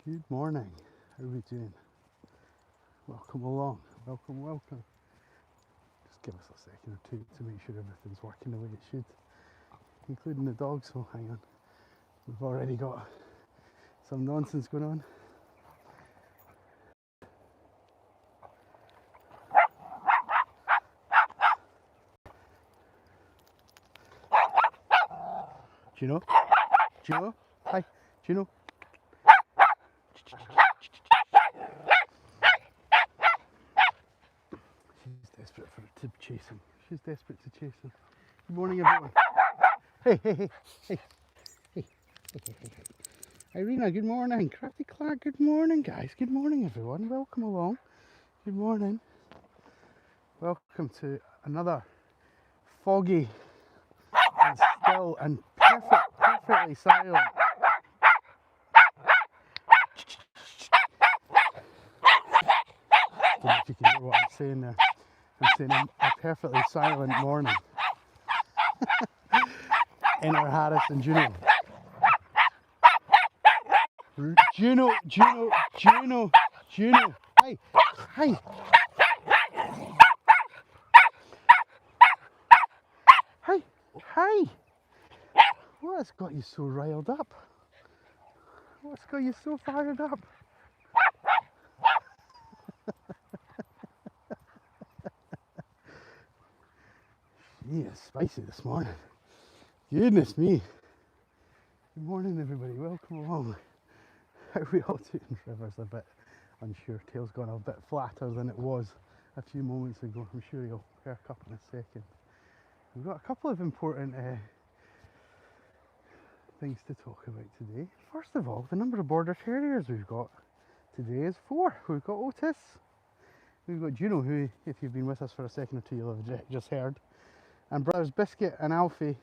Good morning. How are we doing? Welcome along. Welcome, welcome. Just give us a second or two to make sure everything's working the way it should, including the dogs. So hang on. We've already got some nonsense going on. Juno? Juno? Hi, Juno. She's desperate to chase him. She's desperate to chase him. Good morning, everyone. Hey, hey, hey, hey, hey, hey, hey, hey. Irina, good morning. Crafty Clark, good morning, guys. Good morning, everyone. Welcome along. Good morning. Welcome to another foggy and still and perfectly silent. I don't know if you can hear what I'm saying there. I'm saying a perfectly silent morning in our Harris and Juno. Juno. Hey, hey. Hey, hey. What's got you so riled up? What's got you so fired up? She is spicy this morning. Goodness me. Good morning, everybody. Welcome along. How are we all doing? Trevor's a bit unsure. Tail's gone a bit flatter than it was a few moments ago. I'm sure he'll perk up in a second. We've got a couple of important things to talk about today. First of all, the number of border terriers we've got today is 4. We've got Otis, we've got Juno, who, if you've been with us for a second or two, you'll have just heard, and brothers Biscuit and Alfie.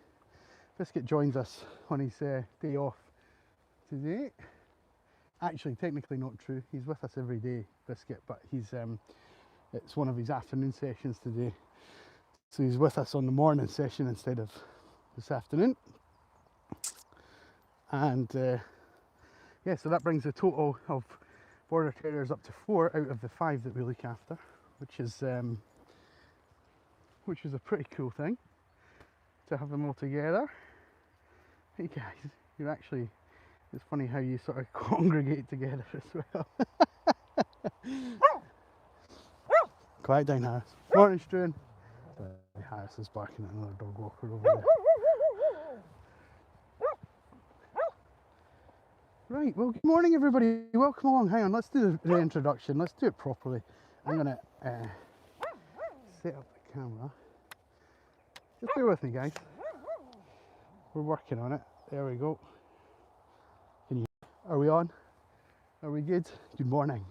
Biscuit joins us on his day off today. Actually, technically not true. He's with us every day, Biscuit, but it's one of his afternoon sessions today. So he's with us on the morning session instead of this afternoon. And yeah, so that brings the total of border terriers up to 4 out of the 5 that we look after, which is a pretty cool thing to have them all together. Hey guys, you're actually, it's funny how you sort of congregate together as well. Quiet down, Harris. Morning, Struan. Harris is barking at another dog walker over there. Right, well, good morning, everybody. Welcome along. Hang on, let's do the introduction. Let's do it properly. I'm going to set up the camera. Just bear with me, guys. We're working on it. There we go. Are we on? Are we good? Good morning.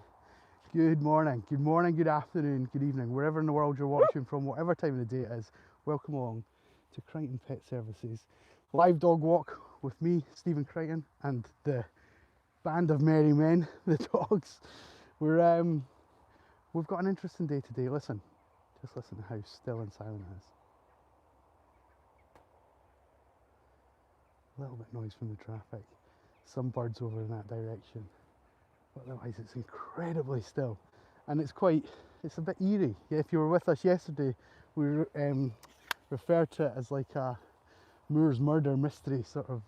Good morning. Good morning, good afternoon, good evening. Wherever in the world you're watching from, whatever time of the day it is, welcome along to Crighton Pet Services. Live dog walk with me, Stephen Crighton, and the band of merry men, the dogs. We've got an interesting day today. Listen, just listen to how still and silent it is. A little bit noise from the traffic. Some birds over in that direction. But otherwise it's incredibly still. And it's a bit eerie. Yeah, if you were with us yesterday, we referred to it as like a Moor's murder mystery sort of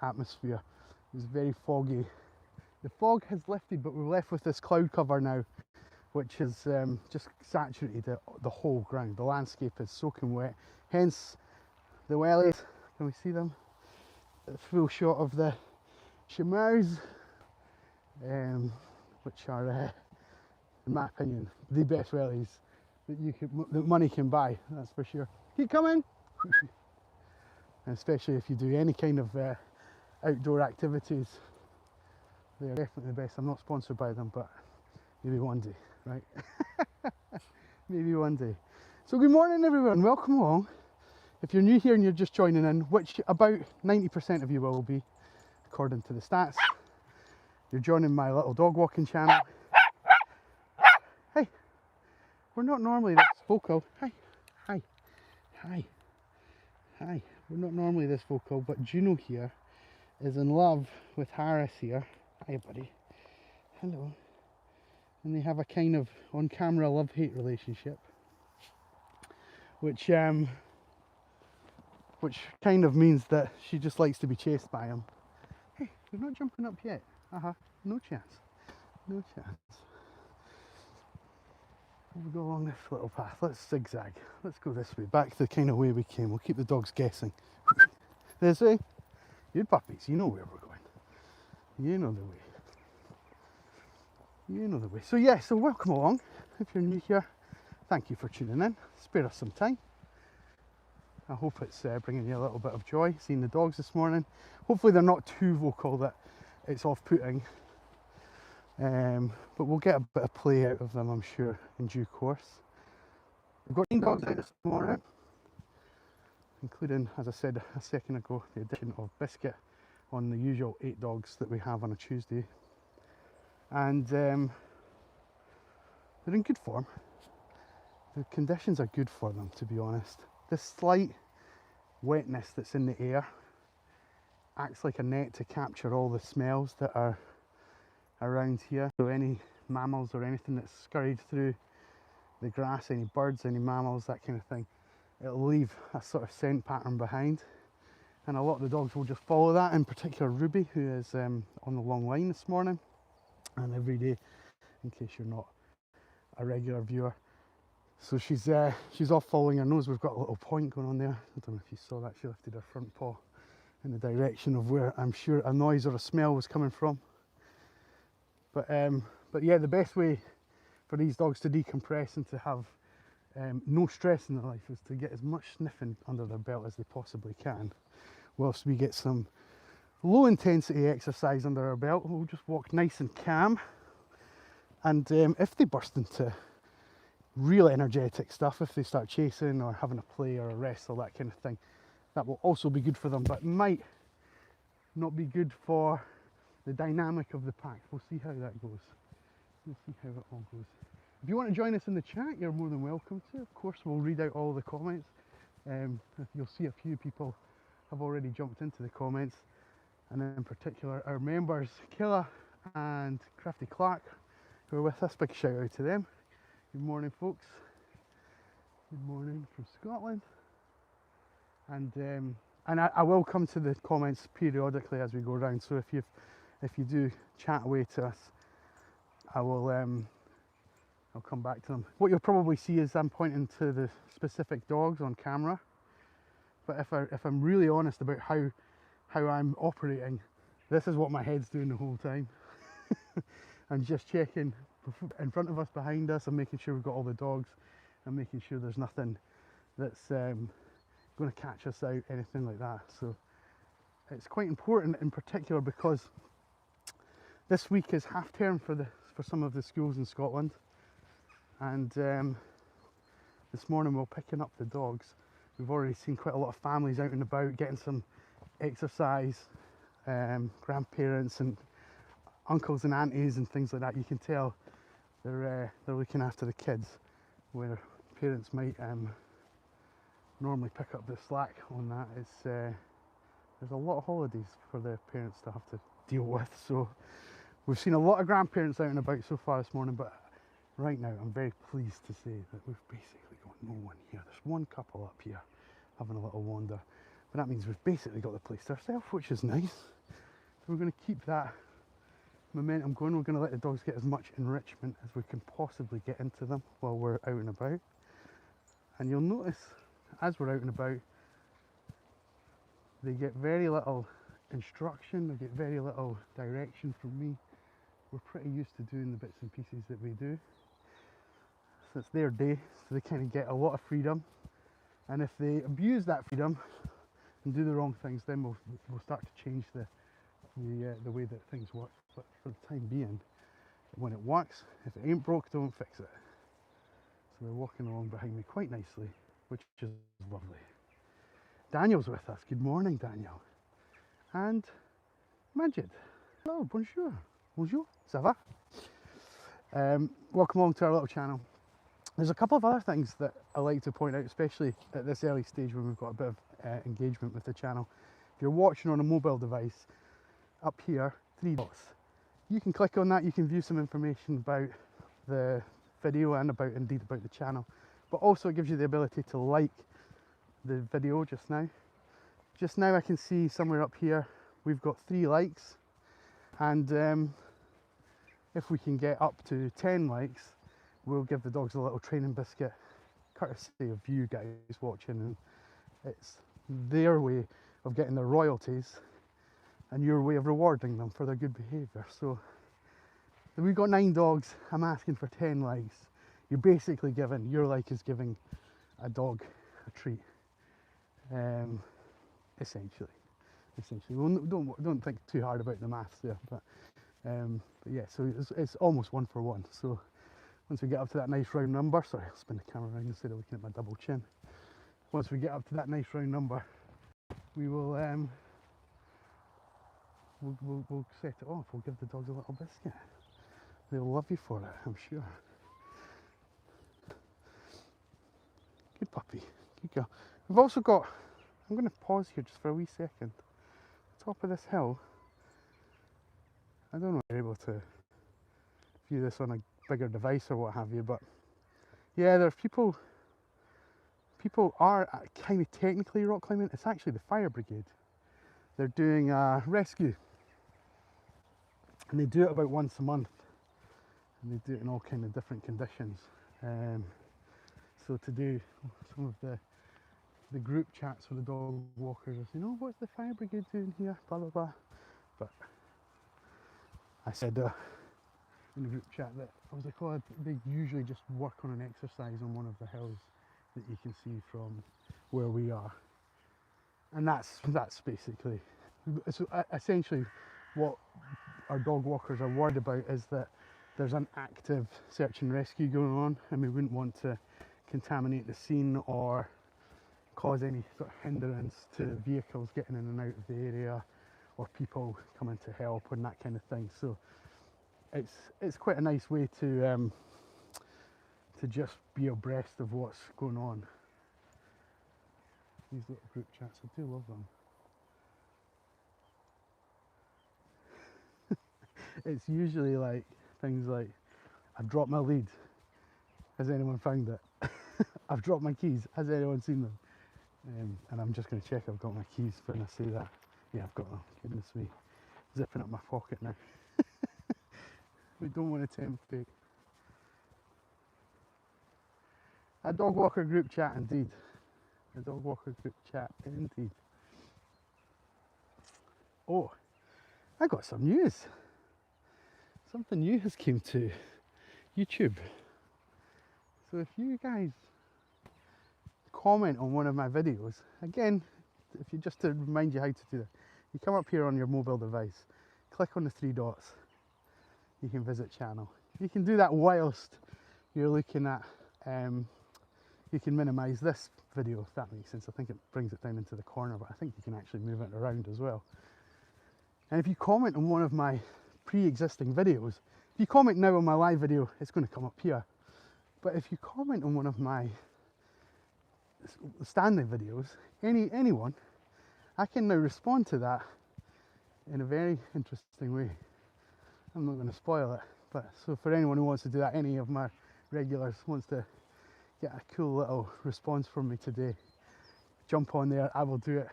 atmosphere. It was very foggy. The fog has lifted, but we're left with this cloud cover now, which has just saturated the whole ground. The landscape is soaking wet, hence the wellies. Can we see them? A full shot of the Shimers, which are, in my opinion, the best wellies that money can buy. That's for sure. Keep coming. And especially if you do any kind of outdoor activities, they are definitely the best. I'm not sponsored by them, but maybe one day, right? Maybe one day. So good morning, everyone. Welcome along. If you're new here and you're just joining in, which about 90% of you will be, according to the stats, you're joining my little dog walking channel. Hey, we're not normally this vocal. Hi, hi, hi, hi. We're not normally this vocal, but Juno here is in love with Harris here. Hi, buddy. Hello. And they have a kind of on-camera love-hate relationship, which kind of means that she just likes to be chased by him. Hey, you're not jumping up yet. No chance. No chance. We'll go along this little path. Let's zigzag. Let's go this way, back the kind of way we came. We'll keep the dogs guessing. This way? Good puppies, you know where we're going. You know the way. You know the way. So yeah, so welcome along. If you're new here, thank you for tuning in. Spare us some time. I hope it's bringing you a little bit of joy seeing the dogs this morning. Hopefully they're not too vocal that it's off-putting. But we'll get a bit of play out of them, I'm sure, in due course. We've got 9 dogs out this morning, including, as I said a second ago, the addition of Biscuit on the usual 8 dogs that we have on a Tuesday. And they're in good form. The conditions are good for them, to be honest. This slight wetness that's in the air acts like a net to capture all the smells that are around here. So any mammals or anything that's scurried through the grass, any birds, any mammals, that kind of thing, it'll leave a sort of scent pattern behind. And a lot of the dogs will just follow that, in particular Ruby, who is on the long line this morning. And every day, in case you're not a regular viewer. So she's off following her nose. We've got a little point going on there. I don't know if you saw that. She lifted her front paw in the direction of where I'm sure a noise or a smell was coming from. But yeah, the best way for these dogs to decompress and to have no stress in their life is to get as much sniffing under their belt as they possibly can, whilst we get some low intensity exercise under our belt. We'll just walk nice and calm, and if they burst into real energetic stuff, if they start chasing or having a play or a wrestle, that kind of thing, that will also be good for them, but might not be good for the dynamic of the pack. We'll see how that goes. We'll see how it all goes. If you want to join us in the chat, you're more than welcome to. Of course, we'll read out all the comments. You'll see a few people have already jumped into the comments, and in particular our members Killa and Crafty Clark, who are with us. Big shout out to them. Good morning, folks. Good morning from Scotland. And I will come to the comments periodically as we go around. So if you do chat away to us, I'll come back to them. What you'll probably see is I'm pointing to the specific dogs on camera. But if I'm really honest about how I'm operating, this is what my head's doing the whole time. I'm just checking in front of us, behind us, and making sure we've got all the dogs, and making sure there's nothing that's going to catch us out, anything like that. So it's quite important, in particular because this week is half term for some of the schools in Scotland, and this morning we're picking up the dogs. We've already seen quite a lot of families out and about getting some exercise, grandparents and uncles and aunties and things like that. You can tell they're looking after the kids, where parents might normally pick up the slack on that. There's a lot of holidays for the parents to have to deal with, so we've seen a lot of grandparents out and about so far this morning, but right now I'm very pleased to say that we've basically got no one here. There's one couple up here having a little wander, but that means we've basically got the place to ourselves, which is nice. So we're going to keep that momentum going. We're going to let the dogs get as much enrichment as we can possibly get into them while we're out and about. And you'll notice as we're out and about, they get very little instruction, they get very little direction from me. We're pretty used to doing the bits and pieces that we do. So it's their day, so they kind of get a lot of freedom. And if they abuse that freedom and do the wrong things, then we'll start to change the way that things work. But for the time being, when it works, if it ain't broke, don't fix it. So they're walking along behind me quite nicely, which is lovely. Daniel's with us. Good morning, Daniel. And Majid. Hello, bonjour. Bonjour, ça va? Welcome along to our little channel. There's a couple of other things that I like to point out, especially at this early stage when we've got a bit of engagement with the channel. If you're watching on a mobile device, up here, 3 dots. You can click on that, you can view some information about the video and indeed about the channel, but also it gives you the ability to like the video just now. Just now I can see somewhere up here we've got 3 likes, and if we can get up to 10 likes, we'll give the dogs a little training biscuit, courtesy of you guys watching, and it's their way of getting their royalties and your way of rewarding them for their good behaviour. So we've got 9 dogs, I'm asking for 10 likes. You're basically giving, your like is giving a dog a treat, essentially. Well, don't think too hard about the maths there, but yeah, so it's almost 1 for 1. So once we get up to that nice round number, sorry, I'll spin the camera around instead of looking at my double chin. Once we get up to that nice round number, we will we'll set it off. We'll give the dogs a little biscuit. They'll love you for it, I'm sure. Good puppy, good girl. We've also got, I'm going to pause here just for a wee second. Top of this hill, I don't know if you're able to view this on a bigger device or what have you, but yeah, there's people are kind of technically rock climbing. It's actually the fire brigade. They're doing a rescue, and they do it about once a month, and they do it in all kind of different conditions. So to do some of the group chats with the dog walkers, I say, "No, what's the fire brigade doing here?" Blah blah blah. But I said in the group chat that I was like, "Oh, they usually just work on an exercise on one of the hills that you can see from where we are," and that's basically, so essentially what our dog walkers are worried about is that there's an active search and rescue going on, and we wouldn't want to contaminate the scene or cause any sort of hindrance to vehicles getting in and out of the area, or people coming to help and that kind of thing. So it's quite a nice way to just be abreast of what's going on. These little group chats, I do love them. It's usually like things like, "I've dropped my lead, has anyone found it?" "I've dropped my keys, has anyone seen them?" And I'm just going to check I've got my keys when I say that. Yeah, I've got them. Goodness me, zipping up my pocket now. We don't want to tempt fate. A dog walker group chat indeed. A dog walker group chat indeed. Oh, I got some news. Something new has came to YouTube. So if you guys comment on one of my videos, again, if you just to remind you how to do that, you come up here on your mobile device, click on the 3 dots, you can visit channel. You can do that whilst you're looking at, you can minimize this video if that makes sense. I think it brings it down into the corner, but I think you can actually move it around as well. And if you comment on one of my pre-existing videos, if you comment now on my live video, it's going to come up here. But if you comment on one of my standing videos, anyone, I can now respond to that in a very interesting way. I'm not going to spoil it, but so for anyone who wants to do that, any of my regulars wants to get a cool little response from me today, jump on there. I will do it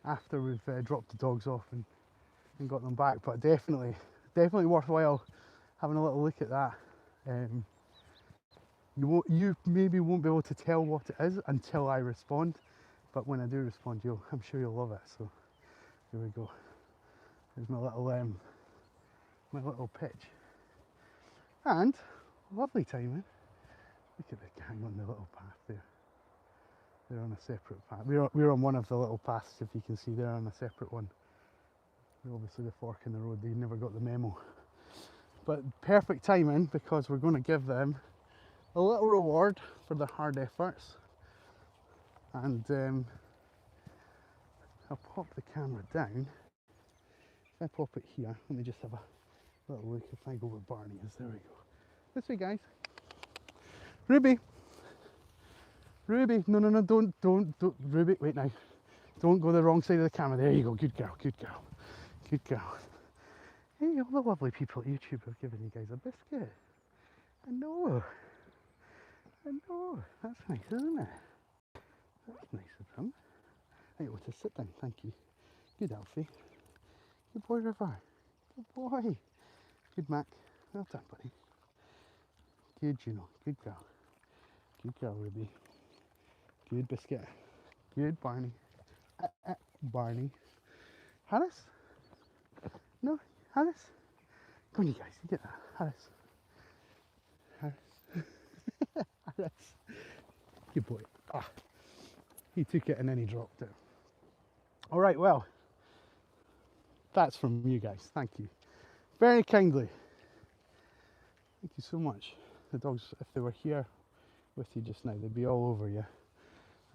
after we've dropped the dogs off and got them back, but definitely worthwhile having a little look at that. You maybe won't be able to tell what it is until I respond, but when I do respond, I'm sure you'll love it. So here we go. There's my little pitch, and lovely timing. Look at the gang on the little path there. They're on a separate path. We're on one of the little paths, if you can see. They're on a separate one. We're obviously the fork in the road. They never got the memo. But perfect timing, because we're going to give them a little reward for their hard efforts. And I'll pop the camera down. If I pop it here, let me just have a little look. If I go where Barney is, there we go. This way, guys. Ruby, no, don't, Ruby, wait now. Don't go the wrong side of the camera. There you go. Good girl, good girl, good girl. Hey, all the lovely people at YouTube have given you guys a biscuit. I know. That's nice, isn't it? That's nice of them. Right, well, to sit down, thank you. Good Alfie. Good boy, River. Good boy. Good Mac. Well done, buddy. Good Juno. Good girl. Good girl, Ruby. Good Biscuit. Good Barney. Barney. Harris? No? Harris? Come on, you guys. You get that. Harris. Harris. Good boy. Ah, he took it and then he dropped it. All right, well, that's from you guys. Thank you. Very kindly. Thank you so much. The dogs, if they were here with you just now, they'd be all over you.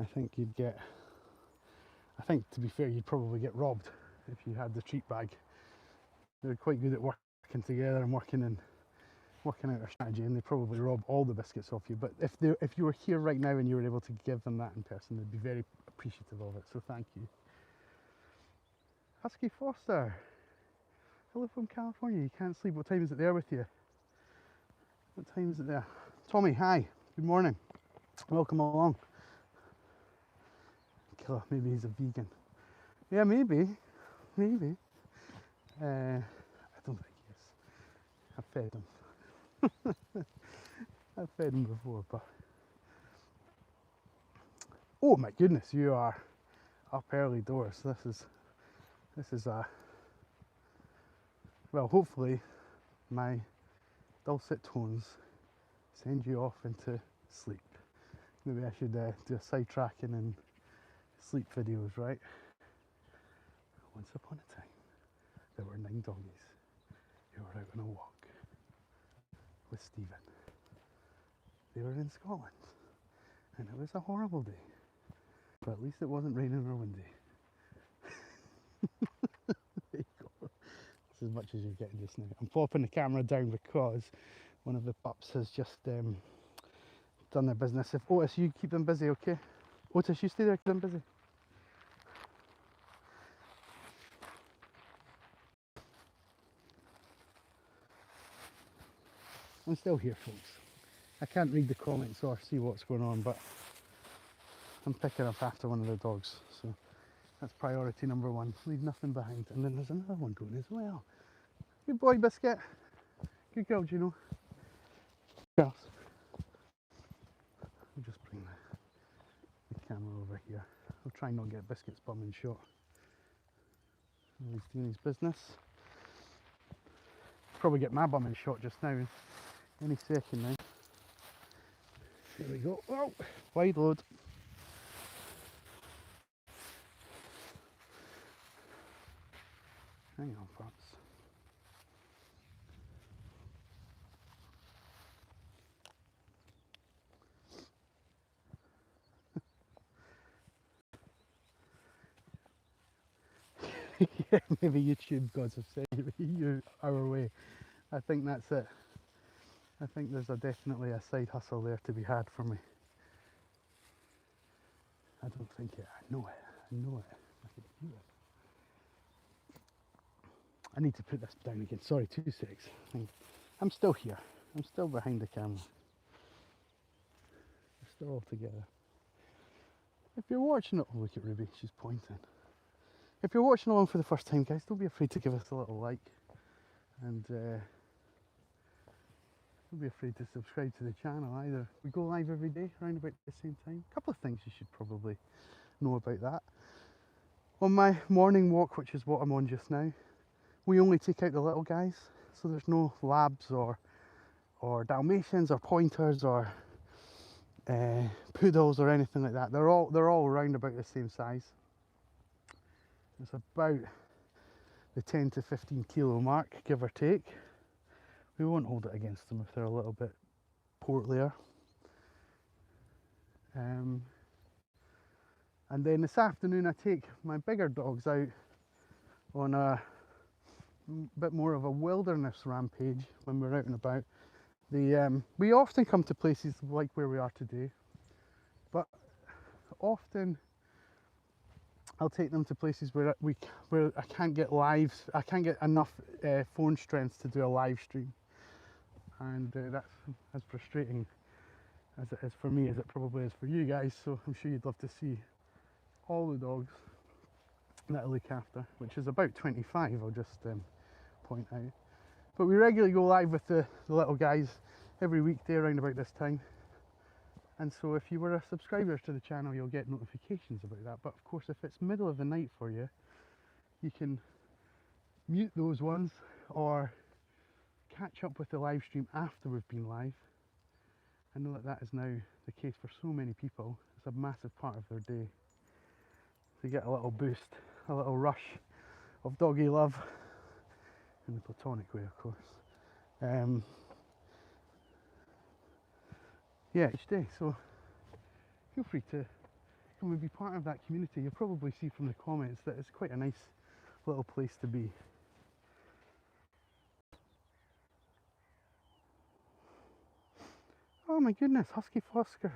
I think you'd get, I think to be fair, you'd probably get robbed if you had the treat bag. They're quite good at working together and working out a strategy, and they probably rob all the biscuits off you. But if you were here right now and you were able to give them that in person, they'd be very appreciative of it. So thank you. Husky Foster, hello from California. You can't sleep. What time is it there with you? What time is it there? Tommy, hi. Good morning. Welcome along. Killer, maybe he's a vegan. Yeah, maybe. I don't think he is. I've fed him. I've fed him before, but oh my goodness, you are up early doors. This is well, hopefully my dulcet tones send you off into sleep. Maybe I should do a sidetracking and sleep videos, right? Once upon a time, there were 9 doggies who were out on a walk with Stephen. They were in Scotland, and it was a horrible day, but at least it wasn't raining or windy. There you go. That's as much as you're getting just now. I'm popping the camera down because one of the pups has just done their business. If Otis, you keep them busy, okay? Otis, you stay there, keep them busy. I'm still here, folks. I can't read the comments or see what's going on, but I'm picking up after one of the dogs, so that's priority number 1. Leave nothing behind. And then there's another one going as well. Good boy, Biscuit. Good girl, Juno. Girls. I'll just bring the camera over here. I'll try not get Biscuit's bum in shot. He's doing his business. Probably get my bum in shot just now. Any second now. There we go. Oh, wide load. Hang on, pups. Yeah, maybe YouTube gods have sent you our way. I think that's it. I think there's definitely a side hustle there to be had for me. I don't think it. I know it. I can do it. I need to put this down again. Sorry, 2 secs. I'm still here. I'm still behind the camera. We're still all together. If you're watching it, oh, look at Ruby. She's pointing. If you're watching along for the first time, guys, don't be afraid to give us a little like, and don't be afraid to subscribe to the channel either. We go live every day around about the same time. A couple of things you should probably know about that. On my morning walk, which is what I'm on just now, we only take out the little guys, so there's no labs or Dalmatians or pointers or poodles or anything like that. They're all around about the same size. It's about the 10 to 15 kilo mark, give or take. We won't hold it against them if they're a little bit portlier. And then this afternoon I take my bigger dogs out on a bit more of a wilderness rampage when we're out and about. We often come to places like where we are today, but often I'll take them to places where where I can't get I can't get enough phone strength to do a live stream, and that's as frustrating as it is for me as it probably is for you guys. So I'm sure you'd love to see all the dogs that I look after, which is about 25. I'll just point out. But we regularly go live with the little guys every weekday around about this time. And so if you were a subscriber to the channel, you'll get notifications about that. But of course, if it's middle of the night for you, you can mute those ones or catch up with the live stream after we've been live. I know that that is now the case for so many people. It's a massive part of their day. So you get a little boost, a little rush of doggy love, in the platonic way, of course. Yeah, each day. So feel free to come and be part of that community. You'll probably see from the comments that it's quite a nice little place to be. Oh my goodness, Husky Fosker.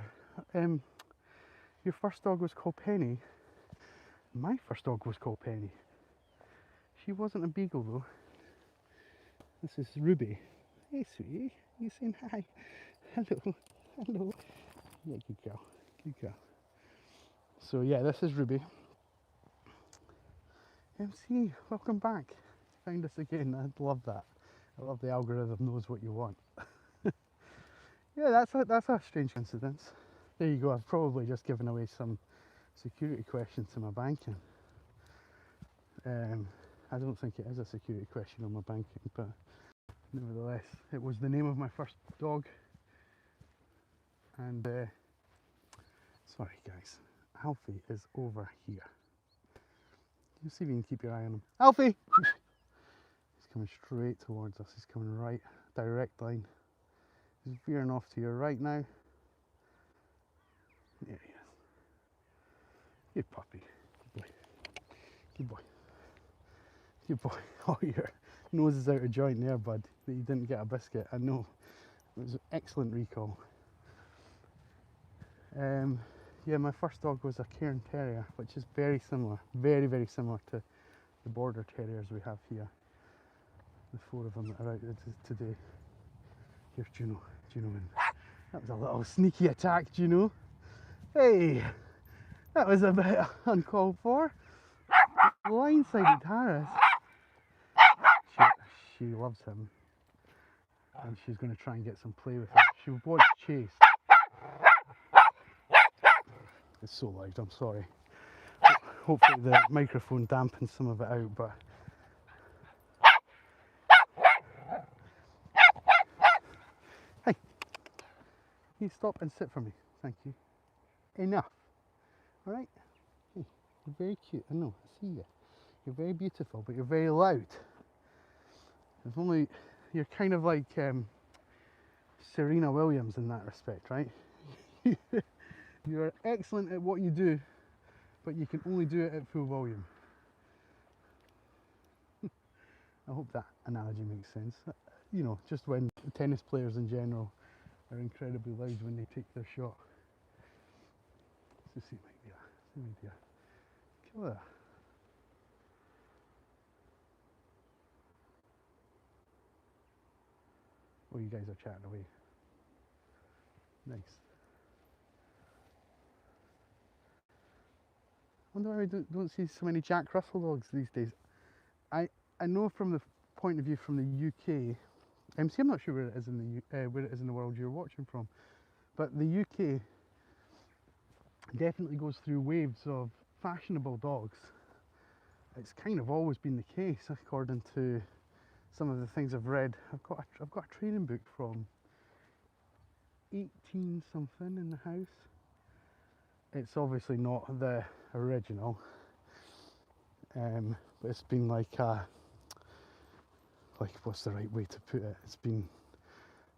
Your first dog was called Penny. My first dog was called Penny. She wasn't a beagle though. This is Ruby. Hey sweetie, you saying hi? Hello, hello. Yeah, good girl, good girl. So yeah, this is Ruby. MC, welcome back. Found us again. I love that. I love the algorithm knows what you want. Yeah, that's a strange coincidence. There you go. I've probably just given away some security question to my banking. I don't think it is a security question on my banking, but nevertheless, it was the name of my first dog. And sorry guys, Alfie is over here. You see if you can keep your eye on him. Alfie! He's coming straight towards us. He's coming right, direct line. He's veering off to your right now. There he is. Good puppy. Good boy. Good boy. Good boy. Oh, your nose is out of joint there, bud. That you didn't get a biscuit. I know. It was an excellent recall. Yeah, my first dog was a Cairn Terrier, which is very similar, very, very similar to the Border Terriers we have here. The 4 of them that are out today. Here's Juno. Juno in. That was a little sneaky attack, Juno. Hey, that was a bit uncalled for. Blindsided Harris. She loves him, and she's going to try and get some play with him. She wants chase. It's so loud, I'm sorry. Hopefully the microphone dampens some of it out, but hey, you stop and sit for me, thank you. Enough. Alright? Hey, you're very cute, I know, I see you. You're very beautiful, but you're very loud. If only you're kind of like Serena Williams in that respect, right? You're excellent at what you do, but you can only do it at full volume. I hope that analogy makes sense. You know, just when tennis players in general are incredibly loud when they take their shot. Let's see, might be a killer. Oh, you guys are chatting away. Nice. I wonder why I don't see so many Jack Russell dogs these days. I know from the point of view from the UK, MC, I'm not sure where it is in the world you're watching from, but the UK definitely goes through waves of fashionable dogs. It's kind of always been the case, according to some of the things I've read. I've got a training book from 18 something in the house. It's obviously not the original, but it's been like what's the right way to put it? It's been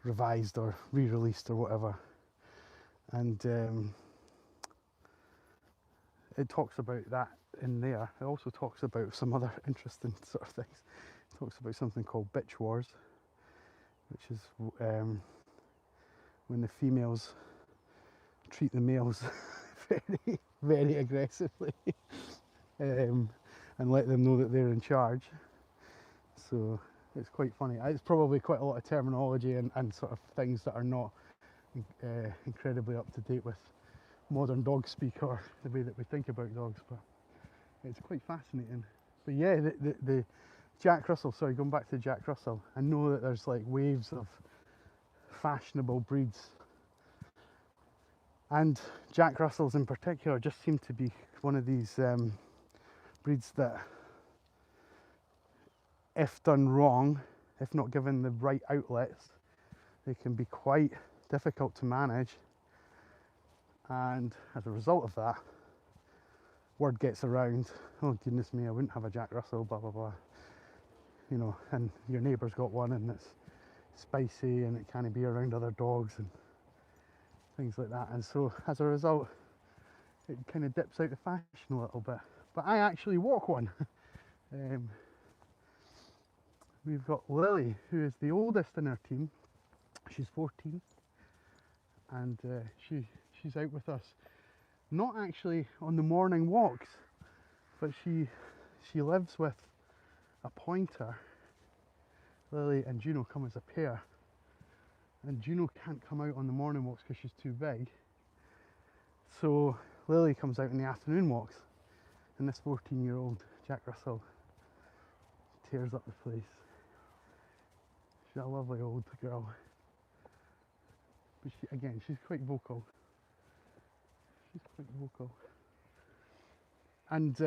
revised or re-released or whatever, and it talks about that in there. It also talks about some other interesting sort of things. It talks about something called bitch wars, which is when the females treat the males very, very aggressively. and let them know that they're in charge. So it's quite funny. It's probably quite a lot of terminology and sort of things that are not incredibly up to date with modern dog speak or the way that we think about dogs, but it's quite fascinating. But yeah, the Jack Russell, sorry, going back to Jack Russell, I know that there's like waves of fashionable breeds, and Jack Russells in particular just seem to be one of these breeds that, if done wrong, if not given the right outlets, they can be quite difficult to manage. And as a result of that, word gets around, oh goodness me, I wouldn't have a Jack Russell, blah blah blah, you know, and your neighbour's got one and it's spicy and it can't be around other dogs and things like that. And so as a result, it kind of dips out the fashion a little bit. But I actually walk one. We've got Lily, who is the oldest in our team. She's 14, and she's out with us, not actually on the morning walks, but she lives with a pointer. Lily and Juno come as a pair, and Juno can't come out on the morning walks because she's too big. So Lily comes out in the afternoon walks, and this 14-year-old Jack Russell tears up the place. She's a lovely old girl, but she's quite vocal. And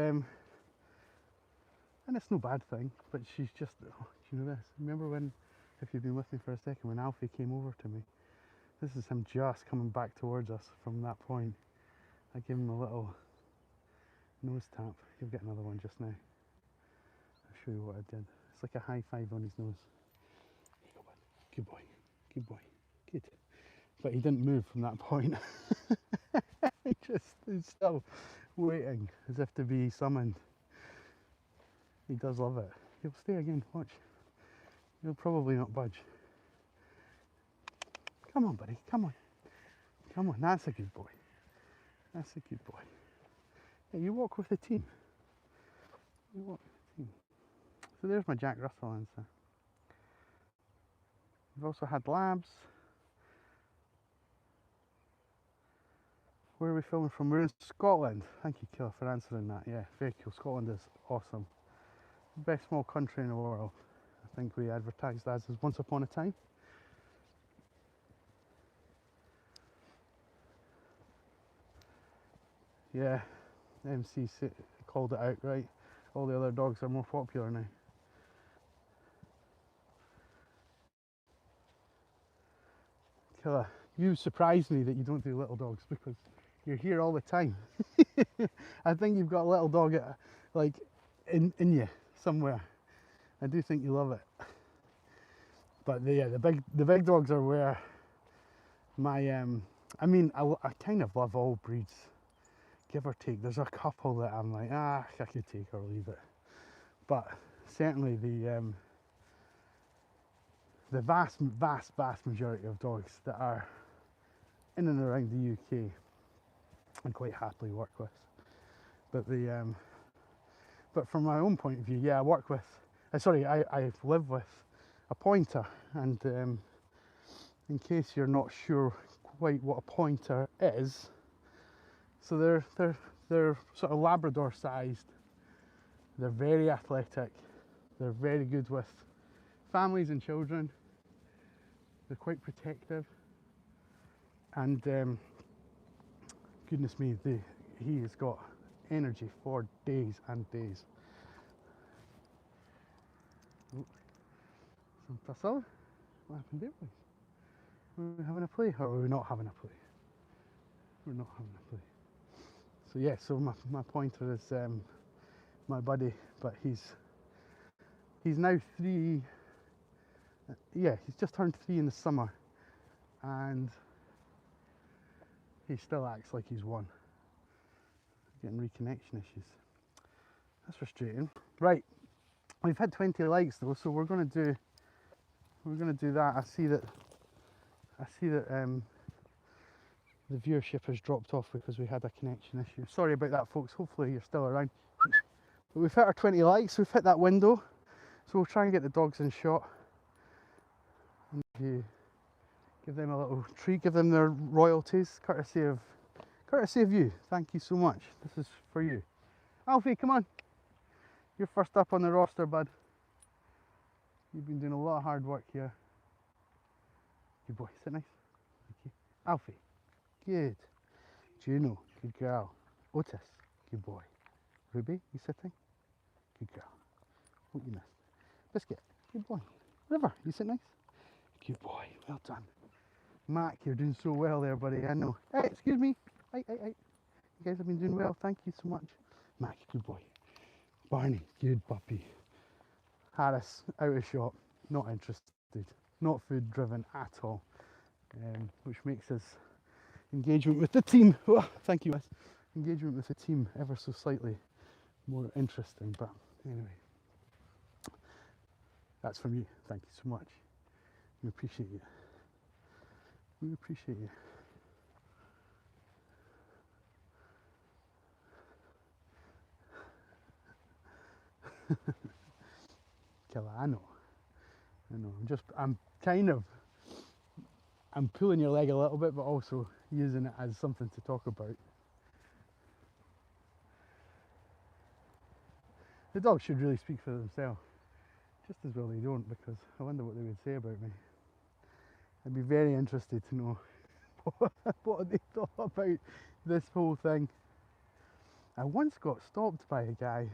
it's no bad thing, but she's just, oh, do you know this? Remember when, if you've been with me for a second, when Alfie came over to me? This is him just coming back towards us from that point. I gave him a little nose tap. He'll get another one just now. I'll show you what I did. It's like a high five on his nose. Here you go, bud. Good boy. Good boy. Good. But he didn't move from that point. He's still waiting as if to be summoned. He does love it. He'll stay again, watch. He'll probably not budge. Come on, buddy, come on. Come on, that's a good boy. That's a good boy. Yeah, you walk with the team. You walk with the team. So there's my Jack Russell answer. We've also had labs. Where are we filming from? We're in Scotland. Thank you, Killa, for answering that. Yeah, very cool. Scotland is awesome. Best small country in the world. I think we advertised that as once upon a time. Yeah, MC called it out, right? All the other dogs are more popular now. Killa, you surprised me that you don't do little dogs because you're here all the time. I think you've got a little dog like in you somewhere. I do think you love it. But the big dogs are where my I mean I kind of love all breeds, give or take. There's a couple that I'm like, I could take or leave it. But certainly the vast majority of dogs that are in and around the UK I quite happily work with. But but from my own point of view, yeah, I work with, I live with a pointer, and in case you're not sure quite what a pointer is, so they're sort of Labrador sized. They're very athletic. They're very good with families and children. They're quite protective, and goodness me, he has got energy for days and days. Oh, some tussle. What happened there, boys? Were we having a play, or were we not having a play? We're not having a play. So yeah, so my pointer is my buddy, but he's now 3. Yeah, he's just turned 3 in the summer, and he still acts like he's 1. Getting reconnection issues. That's frustrating. Right, we've had 20 likes though, so we're gonna do that. I see that the viewership has dropped off because we had a connection issue. Sorry about that, folks. Hopefully you're still around. But we've hit our 20 likes, we've hit that window, so we'll try and get the dogs in shot. And if you give them a little treat, give them their royalties, courtesy of you. Thank you so much. This is for you. Alfie, come on. You're first up on the roster, bud. You've been doing a lot of hard work here. Good boy, sit nice. Thank you. Alfie, good. Juno, good girl. Otis, good boy. Ruby, you sitting? Good girl. Hope you missed. Biscuit, good boy. River, you sit nice? Good boy, well done. Mac, you're doing so well there, buddy, I know. Hey, excuse me. Hey. You guys have been doing well, thank you so much. Mac, good boy. Barney, good puppy. Harris, out of shot, not interested. Not food driven at all. Which makes his engagement with the team, oh, thank you, miss. Engagement with the team ever so slightly more interesting, but anyway. That's from you, thank you so much. We appreciate you. We appreciate you. Killer, I know, I'm pulling your leg a little bit, but also using it as something to talk about. The dogs should really speak for themselves. Just as well they don't, because I wonder what they would say about me. I'd be very interested to know what they thought about this whole thing. I once got stopped by a guy.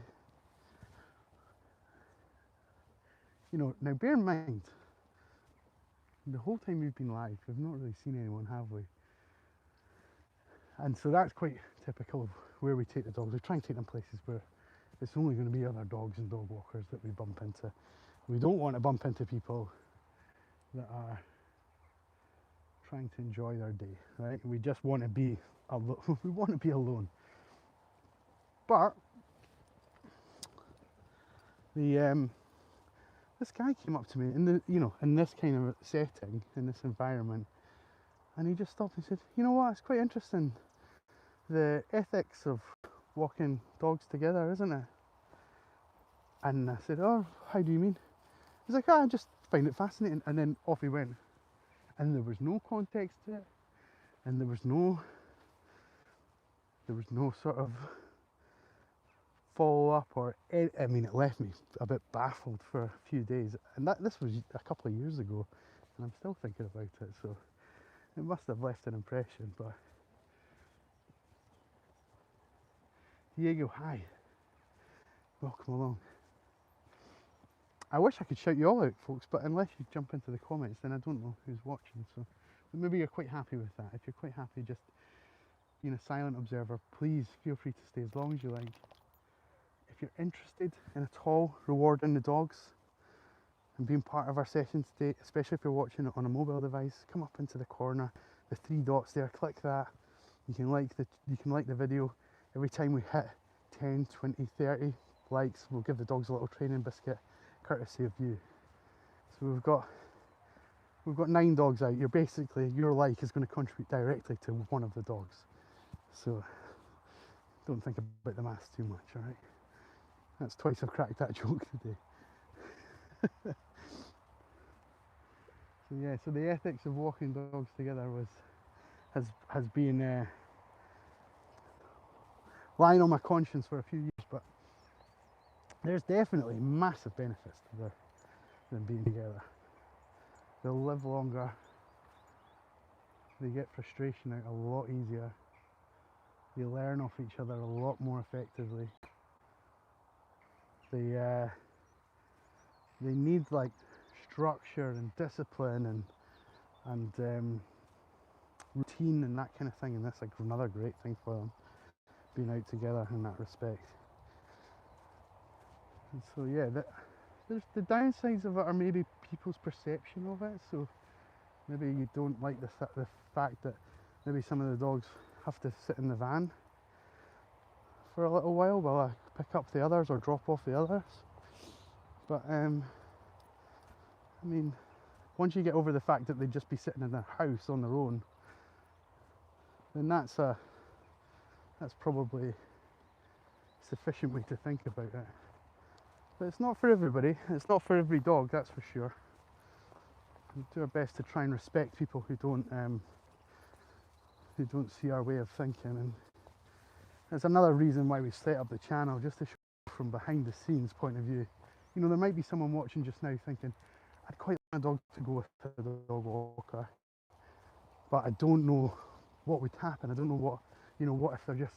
You know, now bear in mind, the whole time we've been live, we've not really seen anyone, have we? And so that's quite typical of where we take the dogs. We try and take them places where it's only going to be other dogs and dog walkers that we bump into. We don't want to bump into people that are trying to enjoy their day, right? We just want to be alone. We want to be alone. But this guy came up to me in this kind of setting, in this environment, and he just stopped and said, "You know what? It's quite interesting, the ethics of walking dogs together, isn't it?" And I said, "Oh, how do you mean?" He's like, "I just find it fascinating." And then off he went, and there was no context to it, and there was no sort of follow up I mean, it left me a bit baffled for a few days, and this was a couple of years ago, and I'm still thinking about it, so it must have left an impression. But Diego, hi, welcome along. I wish I could shout you all out, folks, but unless you jump into the comments, then I don't know who's watching. So maybe you're quite happy with that. If you're quite happy just being a silent observer, please feel free to stay as long as you like. If you're interested in at all rewarding the dogs and being part of our session today, especially if you're watching it on a mobile device, come up into the corner, the 3 dots there, click that. You can like the video. Every time we hit 10, 20, 30 likes, we'll give the dogs a little training biscuit, courtesy of you. So we've got 9 dogs out. Your like is going to contribute directly to one of the dogs. So don't think about the maths too much, alright? That's twice I've cracked that joke today. So yeah, so the ethics of walking dogs together has been lying on my conscience for a few years, but there's definitely massive benefits to them being together. They'll live longer, they get frustration out a lot easier, they learn off each other a lot more effectively. They need like structure and discipline and routine and that kind of thing, and that's like another great thing for them, being out together in that respect. And so yeah, there's the downsides of it are maybe people's perception of it. So maybe you don't like the fact that maybe some of the dogs have to sit in the van for a little while I pick up the others or drop off the others. But I mean, once you get over the fact that they'd just be sitting in their house on their own, then that's probably sufficient way to think about it. But it's not for everybody. It's not for every dog, that's for sure. We do our best to try and respect people who don't see our way of thinking, and it's another reason why we set up the channel, just to show from behind the scenes point of view. You know, there might be someone watching just now thinking, I'd quite like a dog to go with a dog walker, but I don't know what would happen. I don't know what, you know, what if they're just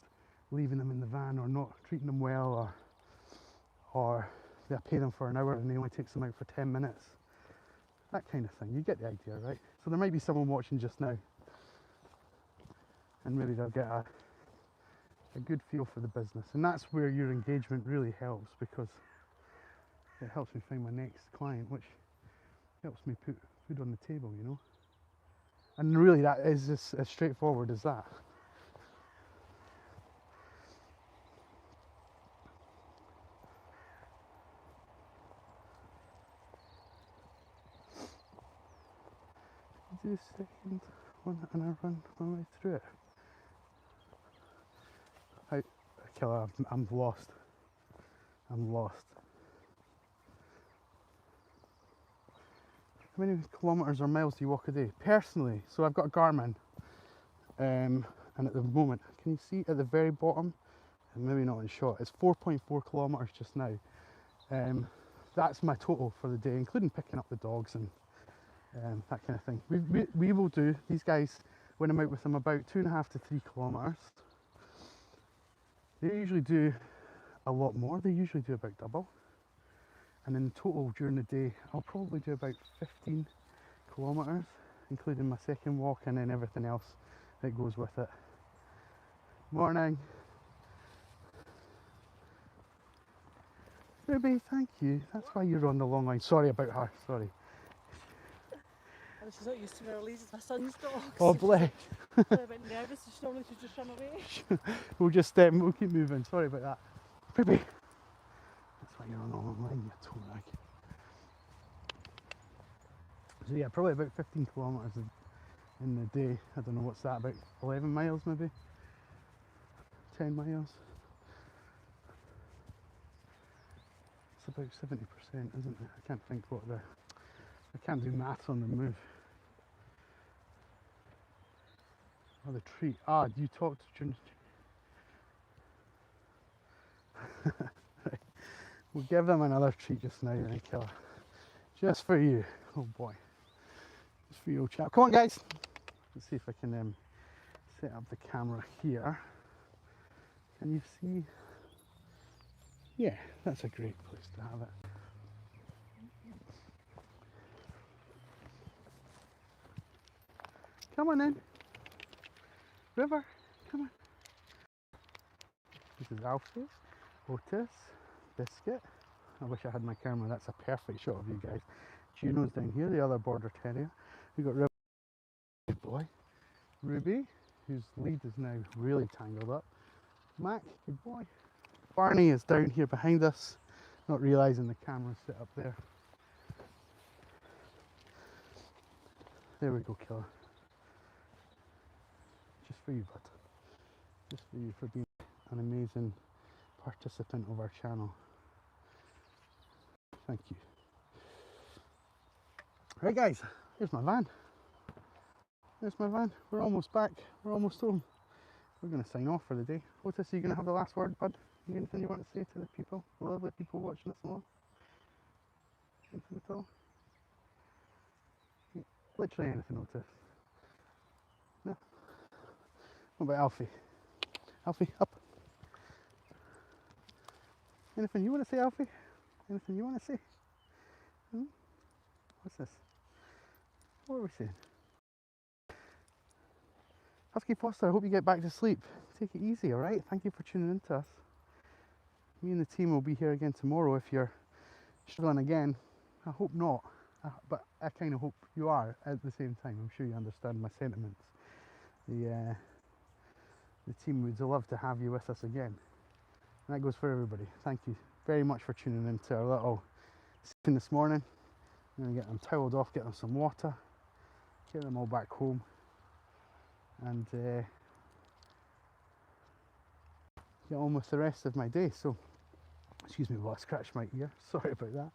leaving them in the van or not treating them well, or they pay them for an hour and they only takes them out for 10 minutes. That kind of thing. You get the idea, right? So there might be someone watching just now, and maybe they'll get a good feel for the business. And that's where your engagement really helps, because it helps me find my next client, which helps me put food on the table, you know. And really that is as straightforward as that. Do a second one and I run my way through it. Killer, I'm lost. I'm lost. How many kilometres or miles do you walk a day? Personally, so I've got a Garmin, and at the moment, can you see at the very bottom, and maybe not in shot, it's 4.4 kilometres just now. That's my total for the day, including picking up the dogs and that kind of thing. We will do, these guys, when I'm out with them, about 2.5 to 3 kilometres. They usually do a lot more. They usually do about double. And in total during the day, I'll probably do about 15 kilometres, including my second walk and then everything else that goes with it. Morning. Ruby, thank you. That's why you're on the long line. Sorry about her, sorry. She's not used to our leash, it's my son's dog. Oh, bless. I'm a bit nervous, so she normally should just run away. We'll keep moving. Sorry about that. Ruby. That's why you're on the long line, you toe rag. So yeah, probably about 15 kilometres in the day. I don't know what's that, about 11 miles maybe? 10 miles? It's about 70%, isn't it? I can't think what I can't do maths on the move. Oh, the treat. Ah, you talked to right. We'll give them another treat just now, then, Killer. Just for you. Oh boy. Just for you, old chap. Come on, guys. Let's see if I can set up the camera here. Can you see? Yeah, that's a great place to have it. Come on in. River, come on. This is Alfie, Otis, Biscuit. I wish I had my camera. That's a perfect shot of you guys. Juno's down here, the other border terrier. We've got River, good boy. Ruby, whose lead is now really tangled up. Mac, good boy. Barney is down here behind us, not realising the camera's set up there. There we go, Killer. Just for you, bud. Just for you, for being an amazing participant of our channel. Thank you. Right, guys, here's my van. There's my van. We're almost back. We're almost home. We're going to sign off for the day. Otis, are you going to have the last word, bud? Anything you want to say to the people, the lovely people watching us along? Anything at all? Literally anything, Otis. No? What about Alfie? Alfie, up. Anything you want to say, Alfie? Anything you want to say? Hmm? What's this? What are we saying? Husky Foster, I hope you get back to sleep. Take it easy, alright? Thank you for tuning in to us. Me and the team will be here again tomorrow if you're struggling again. I hope not, but I kind of hope you are at the same time. I'm sure you understand my sentiments. The team would love to have you with us again. And that goes for everybody. Thank you very much for tuning in to our little session this morning. I'm going to get them toweled off, get them some water, get them all back home, and get on with the rest of my day. So, excuse me while I scratch my ear, sorry about that.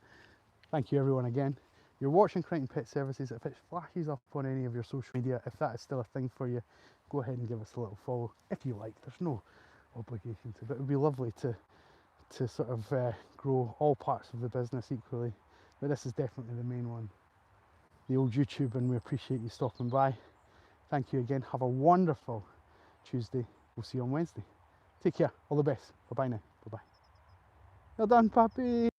Thank you everyone again. You're watching Crighton Pet Services. If it flashes up on any of your social media, if that is still a thing for you, go ahead and give us a little follow if you like. There's no obligation to, but it would be lovely to sort of grow all parts of the business equally. But this is definitely the main one, the old YouTube, and we appreciate you stopping by. Thank you again. Have a wonderful Tuesday. We'll see you on Wednesday. Take care. All the best. Bye bye now. Bye bye. Well done, puppy.